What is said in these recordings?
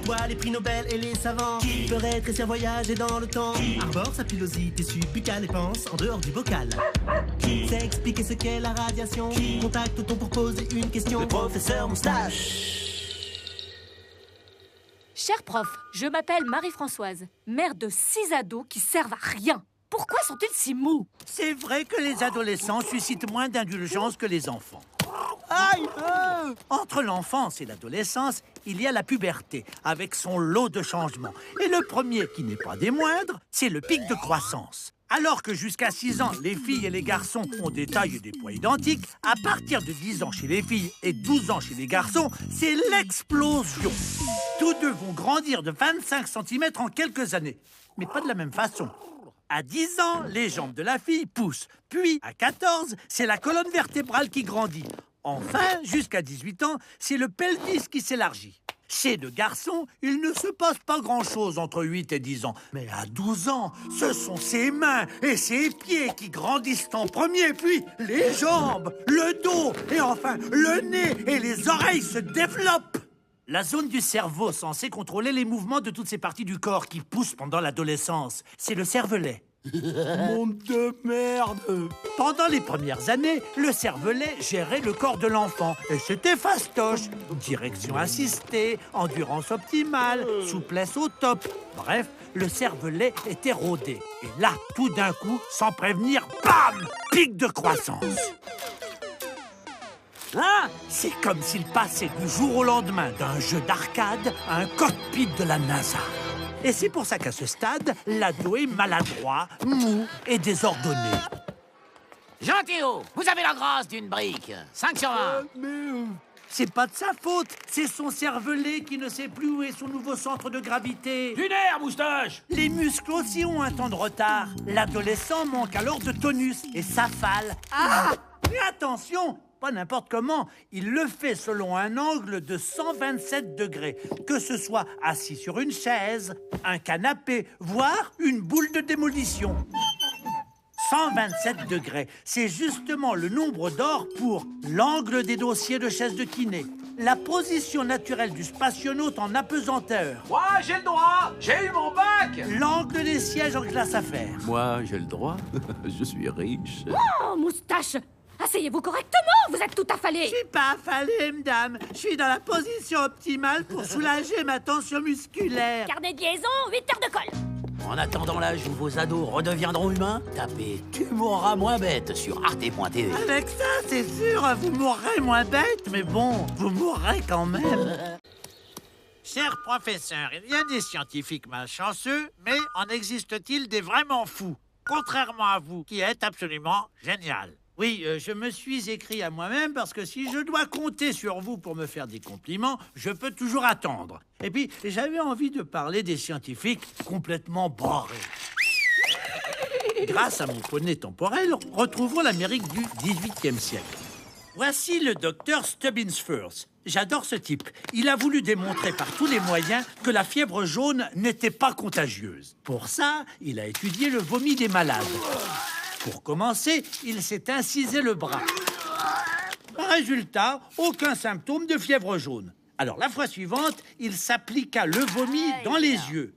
voit les prix Nobel et les savants qui feraient trécir voyager dans le temps, arbore sa pilosité suppucale et pense en dehors du bocal. Qui sait expliquer ce qu'est la radiation? Contacte-t-on pour poser une question? Le professeur Moustache. Cher prof, je m'appelle Marie-Françoise, mère de 6 ados qui servent à rien. Pourquoi sont-ils si mous? C'est vrai que les adolescents suscitent moins d'indulgence que les enfants. Aïe! Entre l'enfance et l'adolescence, il y a la puberté, avec son lot de changements. Et le premier, qui n'est pas des moindres, c'est le pic de croissance. Alors que jusqu'à 6 ans, les filles et les garçons ont des tailles et des poids identiques, à partir de 10 ans chez les filles et 12 ans chez les garçons, c'est l'explosion. Tous deux vont grandir de 25 cm en quelques années, mais pas de la même façon. À 10 ans, les jambes de la fille poussent. Puis, à 14, c'est la colonne vertébrale qui grandit. Enfin, jusqu'à 18 ans, c'est le pelvis qui s'élargit. Chez le garçon, il ne se passe pas grand-chose entre 8 et 10 ans. Mais à 12 ans, ce sont ses mains et ses pieds qui grandissent en premier, puis les jambes, le dos et enfin le nez et les oreilles se développent. La zone du cerveau censée contrôler les mouvements de toutes ces parties du corps qui poussent pendant l'adolescence, c'est le cervelet. Monde de merde! Pendant les premières années, le cervelet gérait le corps de l'enfant. Et c'était fastoche. Direction assistée, endurance optimale, souplesse au top. Bref, le cervelet était rodé. Et là, tout d'un coup, sans prévenir, bam! Pic de croissance. Hein? C'est comme s'il passait du jour au lendemain d'un jeu d'arcade à un cockpit de la NASA. Et c'est pour ça qu'à ce stade, l'ado est maladroit, mou et désordonné. Gentillo, vous avez la grâce d'une brique. 5 sur 20. C'est pas de sa faute, c'est son cervelet qui ne sait plus où est son nouveau centre de gravité. Du nerf, Moustache! Les muscles aussi ont un temps de retard. L'adolescent manque alors de tonus et s'affale. Ah! Mais attention! Pas n'importe comment, il le fait selon un angle de 127 degrés, que ce soit assis sur une chaise, un canapé, voire une boule de démolition. 127 degrés, c'est justement le nombre d'or pour l'angle des dossiers de chaise de kiné, la position naturelle du spationaute en apesanteur. Moi, j'ai le droit! J'ai eu mon bac! L'angle des sièges en glace à faire. Moi, j'ai le droit. Je suis riche. Oh, Moustache! Asseyez-vous correctement, vous êtes tout affalé. Je suis pas affalé, madame. Je suis dans la position optimale pour soulager ma tension musculaire. Carnet de liaison, 8 heures de colle. En attendant l'âge où vos ados redeviendront humains, tapez Tu mourras moins bête sur arte.tv. Avec ça, c'est sûr, vous mourrez moins bête, mais bon, vous mourrez quand même. Cher professeur, il y a des scientifiques malchanceux, mais en existe-t-il des vraiment fous? Contrairement à vous, qui êtes absolument génial. Oui, je me suis écrit à moi-même parce que si je dois compter sur vous pour me faire des compliments, je peux toujours attendre. Et puis, j'avais envie de parler des scientifiques complètement barrés. Grâce à mon poney temporel, retrouvons l'Amérique du XVIIIe siècle. Voici le docteur Stubbins Firth. J'adore ce type. Il a voulu démontrer par tous les moyens que la fièvre jaune n'était pas contagieuse. Pour ça, il a étudié le vomi des malades. Pour commencer, il s'est incisé le bras. Résultat, aucun symptôme de fièvre jaune. Alors, la fois suivante, il s'appliqua le vomi dans les yeux.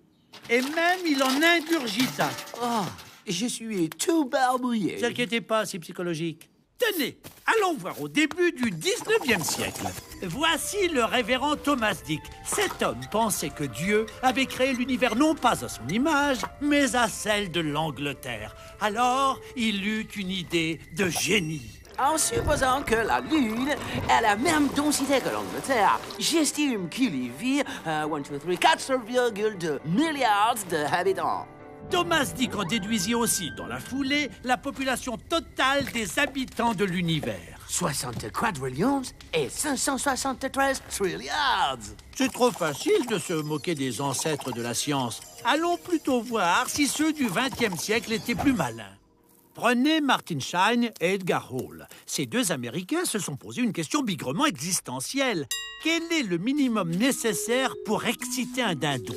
Et même, il en ingurgita. Oh, je suis tout barbouillé. Ne vous inquiétez pas, c'est psychologique. Tenez, allons voir au début du 19e siècle. Voici le révérend Thomas Dick. Cet homme pensait que Dieu avait créé l'univers non pas à son image, mais à celle de l'Angleterre. Alors, il eut une idée de génie. En supposant que la Lune a la même densité que l'Angleterre, j'estime qu'il y vit 4,2 milliards d'habitants. Thomas Dick en déduisit aussi, dans la foulée, la population totale des habitants de l'univers. 60 quadrillions et 573 trilliards. C'est trop facile de se moquer des ancêtres de la science. Allons plutôt voir si ceux du XXe siècle étaient plus malins. Prenez Martin Shine et Edgar Hall. Ces deux Américains se sont posé une question bigrement existentielle. Quel est le minimum nécessaire pour exciter un dindon?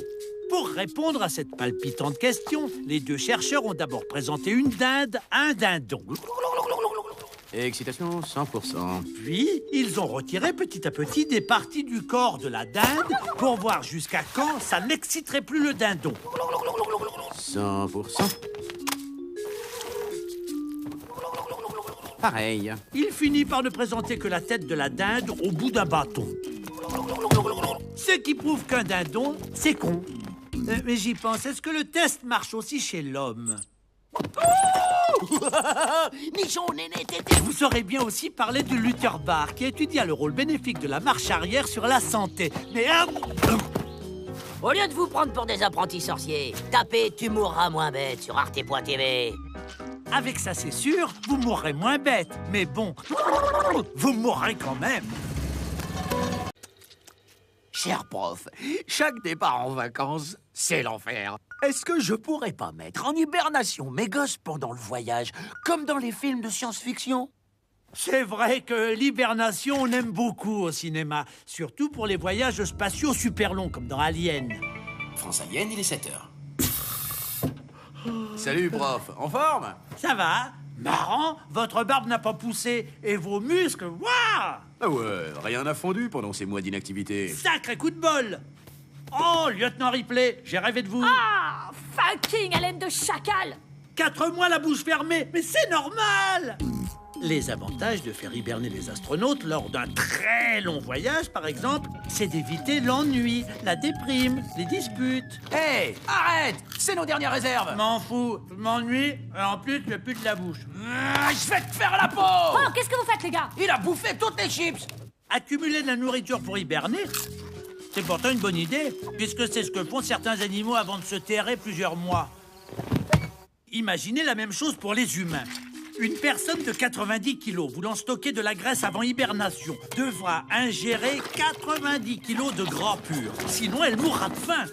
Pour répondre à cette palpitante question, les deux chercheurs ont d'abord présenté une dinde à un dindon. Et excitation 100%. Puis, ils ont retiré petit à petit des parties du corps de la dinde pour voir jusqu'à quand ça n'exciterait plus le dindon. 100%. Pareil. Il finit par ne présenter que la tête de la dinde au bout d'un bâton. Ce qui prouve qu'un dindon, c'est con. Mais j'y pense, est-ce que le test marche aussi chez l'homme? Nichon, néné, tété. Vous saurez bien aussi parler de Luther Barr, qui étudia le rôle bénéfique de la marche arrière sur la santé. Mais Au lieu de vous prendre pour des apprentis sorciers, tapez Tu mourras moins bête sur arte.tv. avec ça, c'est sûr, vous mourrez moins bête. Mais bon, vous mourrez quand même. Cher prof, chaque départ en vacances, c'est l'enfer. Est-ce que je pourrais pas mettre en hibernation mes gosses pendant le voyage, comme dans les films de science-fiction? C'est vrai que l'hibernation, on aime beaucoup au cinéma. Surtout pour les voyages spatiaux super longs, comme dans Alien. France Alien, il est 7h. Salut, prof. En forme? Ça va? Marrant, votre barbe n'a pas poussé. Et vos muscles, waouh! Ah ouais, rien n'a fondu pendant ces mois d'inactivité. Sacré coup de bol! Oh, lieutenant Ripley, j'ai rêvé de vous. Ah, fucking haleine de chacal! 4 mois la bouche fermée, mais c'est normal! Les avantages de faire hiberner les astronautes lors d'un très long voyage, par exemple, c'est d'éviter l'ennui, la déprime, les disputes. Hé, arrête! C'est nos dernières réserves. M'en fous, je m'ennuie, et en plus, je pue de la bouche. Je vais te faire la peau! Oh, qu'est-ce que vous faites, les gars? Il a bouffé toutes les chips. Accumuler de la nourriture pour hiberner, c'est pourtant une bonne idée, puisque c'est ce que font certains animaux avant de se terrer plusieurs mois. Imaginez la même chose pour les humains. Une personne de 90 kilos voulant stocker de la graisse avant hibernation devra ingérer 90 kilos de gras pur. Sinon, elle mourra de faim.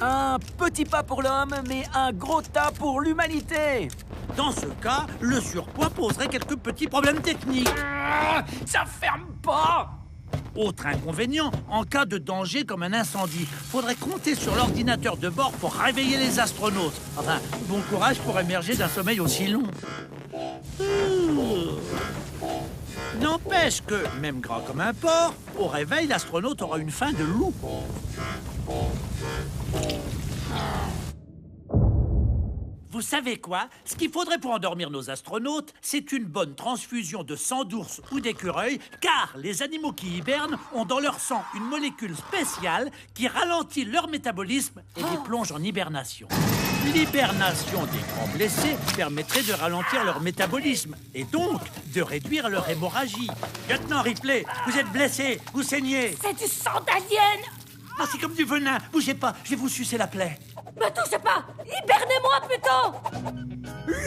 Un petit pas pour l'homme, mais un gros tas pour l'humanité. Dans ce cas, le surpoids poserait quelques petits problèmes techniques. Ça ferme pas. Autre inconvénient, en cas de danger comme un incendie, faudrait compter sur l'ordinateur de bord pour réveiller les astronautes. Enfin, bon courage pour émerger d'un sommeil aussi long. N'empêche que, même gras comme un porc, au réveil, l'astronaute aura une faim de loup. Vous savez quoi? Ce qu'il faudrait pour endormir nos astronautes, c'est une bonne transfusion de sang d'ours ou d'écureuil, car les animaux qui hibernent ont dans leur sang une molécule spéciale qui ralentit leur métabolisme et les plonge en hibernation. L'hibernation des grands blessés permettrait de ralentir leur métabolisme et donc de réduire leur hémorragie. Lieutenant Ripley, vous êtes blessé, vous saignez. C'est du sang d'alien! Ah, c'est comme du venin, bougez pas, je vais vous sucer la plaie. Me touchez pas! Hibernez-moi plutôt!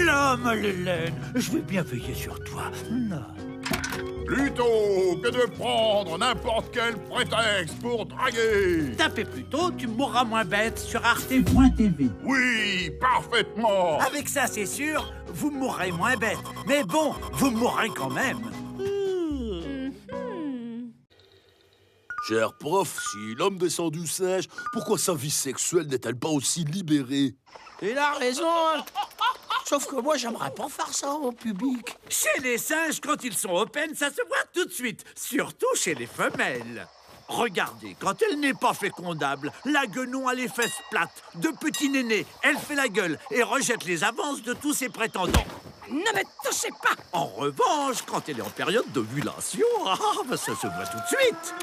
L'homme à l'hélène, je vais bien veiller sur toi. Non. Plutôt que de prendre n'importe quel prétexte pour draguer. Tapez plutôt, tu mourras moins bête sur arte.tv. Oui, parfaitement. Avec ça, c'est sûr, vous mourrez moins bête. Mais bon, vous mourrez quand même. Cher prof, si l'homme descend du singe, pourquoi sa vie sexuelle n'est-elle pas aussi libérée? Il a raison. Sauf que moi, j'aimerais pas faire ça au public. Chez les singes, quand ils sont open, ça se voit tout de suite. Surtout chez les femelles. Regardez, quand elle n'est pas fécondable, la guenon a les fesses plates. De petits nénés, elle fait la gueule et rejette les avances de tous ses prétendants. Ne me touchez pas! En revanche, quand elle est en période d'ovulation, ça se voit tout de suite.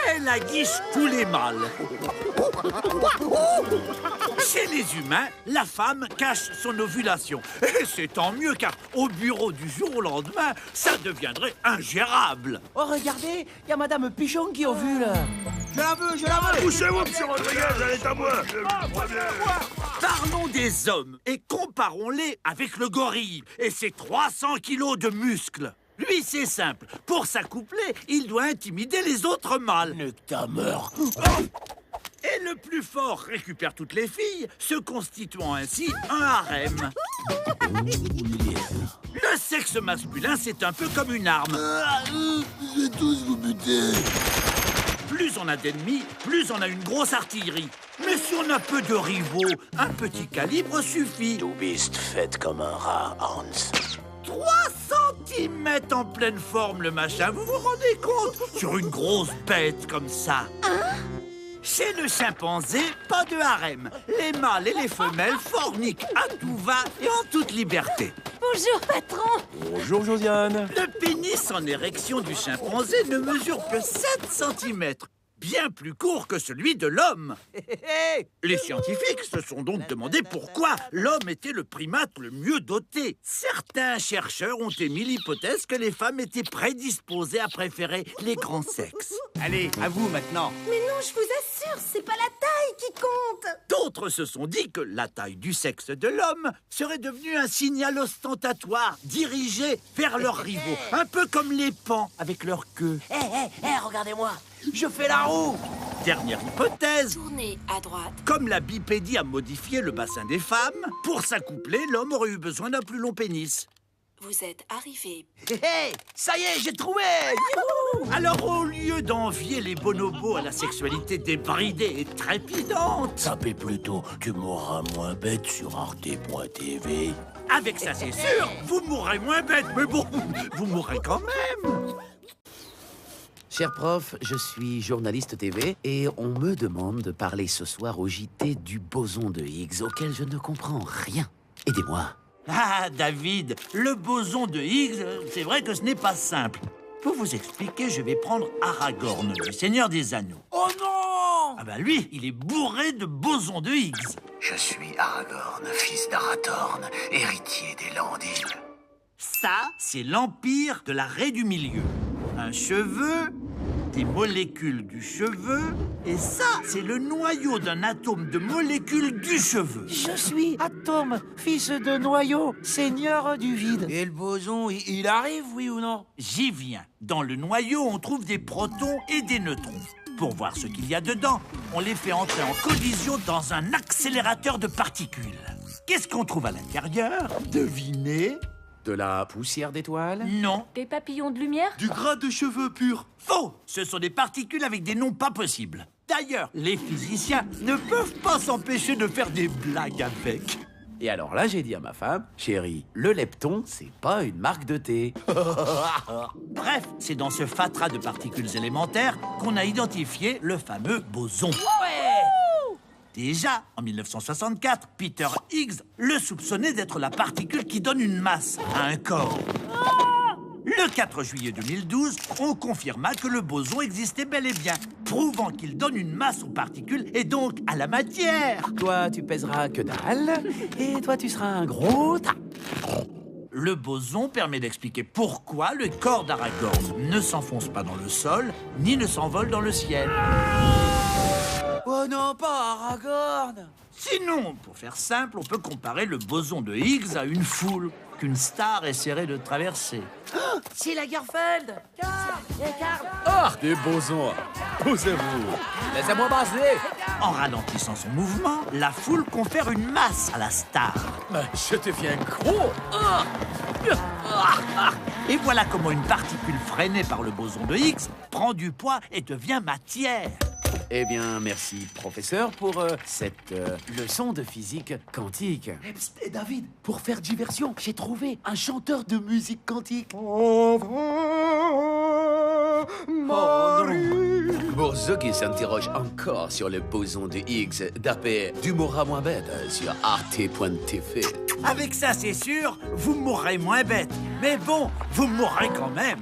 Elle aguiche tous les mâles. Chez les humains, la femme cache son ovulation. Et c'est tant mieux, car au bureau du jour au lendemain, ça deviendrait ingérable. Oh, regardez, il y a Madame Pigeon qui ovule. Je la veux, je la veux. Poussez-vous, monsieur Rodriguez, elle est à moi. Parlons des hommes et comparons-les avec le gorille et ses 300 kilos de muscles. Lui, c'est simple. Pour s'accoupler, il doit intimider les autres mâles. Nectar meurt. Et le plus fort récupère toutes les filles, se constituant ainsi un harem. Le sexe masculin, c'est un peu comme une arme. Je vais tous vous buter. Plus on a d'ennemis, plus on a une grosse artillerie. Mais si on a peu de rivaux, un petit calibre suffit. Du bist faites comme un rat, Hans. 3 qui mettent en pleine forme le machin. Vous vous rendez compte? Sur une grosse bête comme ça. Chez le chimpanzé, pas de harem. Les mâles et les femelles forniquent à tout va et en toute liberté. Bonjour, patron. Bonjour, Josiane. Le pénis en érection du chimpanzé ne mesure que 7 cm. Bien plus court que celui de l'homme. Les scientifiques se sont donc demandé pourquoi l'homme était le primate le mieux doté. Certains chercheurs ont émis l'hypothèse que les femmes étaient prédisposées à préférer les grands sexes. Allez, à vous maintenant. Mais non, je vous assure, c'est pas la taille qui compte. D'autres se sont dit que la taille du sexe de l'homme serait devenue un signal ostentatoire dirigé vers leurs rivaux, un peu comme les paons avec leur queue. Regardez-moi. Je fais la roue. Dernière hypothèse, Tournez à droite. comme la bipédie a modifié le bassin des femmes, pour s'accoupler, l'homme aurait eu besoin d'un plus long pénis. Vous êtes arrivé. Ça y est, j'ai trouvé. Alors au lieu d'envier les bonobos à la sexualité débridée et trépidante, Tapez plutôt Tu mourras moins bête sur arte.tv. avec ça c'est sûr, vous mourrez moins bête, mais bon, vous mourrez quand même. Cher prof, je suis journaliste TV et on me demande de parler ce soir au JT du boson de Higgs auquel je ne comprends rien. Aidez-moi. Ah, David, le boson de Higgs, c'est vrai que ce n'est pas simple. Pour vous expliquer, je vais prendre Aragorn, le Seigneur des Anneaux. Oh non! Ah ben lui, il est bourré de bosons de Higgs. Je suis Aragorn, fils d'Arathorn, héritier des Landil. Ça, c'est l'empire de la raie du milieu. Un cheveu, des molécules du cheveu, et ça, c'est le noyau d'un atome de molécules du cheveu. Je suis Atome, fils de noyau, seigneur du vide. Et le boson, il arrive, oui ou non? J'y viens. Dans le noyau, on trouve des protons et des neutrons. Pour voir ce qu'il y a dedans, on les fait entrer en collision dans un accélérateur de particules. Qu'est-ce qu'on trouve à l'intérieur? Devinez? De la poussière d'étoiles? Non. Des papillons de lumière? Du gras de cheveux pur. Faux! Ce sont des particules avec des noms pas possibles. D'ailleurs, les physiciens ne peuvent pas s'empêcher de faire des blagues avec. Et alors là, j'ai dit à ma femme, chérie, le lepton, c'est pas une marque de thé. Bref, c'est dans ce fatras de particules élémentaires qu'on a identifié le fameux boson. Déjà, en 1964, Peter Higgs le soupçonnait d'être la particule qui donne une masse à un corps. Le 4 juillet 2012, on confirma que le boson existait bel et bien, prouvant qu'il donne une masse aux particules et donc à la matière. Toi, tu pèseras que dalle, et toi, tu seras un gros tas. Le boson permet d'expliquer pourquoi le corps d'Aragorn ne s'enfonce pas dans le sol, ni ne s'envole dans le ciel. Oh non, pas Aragorn. Sinon, pour faire simple, on peut comparer le boson de Higgs à une foule qu'une star essaierait de traverser. C'est la Garfield. Ah, des bosons. Posez-vous. Laissez-moi passer. En ralentissant son mouvement, la foule confère une masse à la star. Mais je deviens gros. Et voilà comment une particule freinée par le boson de Higgs prend du poids et devient matière. Eh bien, merci, professeur, pour cette leçon de physique quantique. Et David, pour faire diversion, j'ai trouvé un chanteur de musique quantique. Pour ceux qui s'interrogent encore sur le boson de Higgs, tapez Du mourra moins bête sur arte.tv. Avec ça, c'est sûr, vous mourrez moins bête. Mais bon, vous mourrez quand même.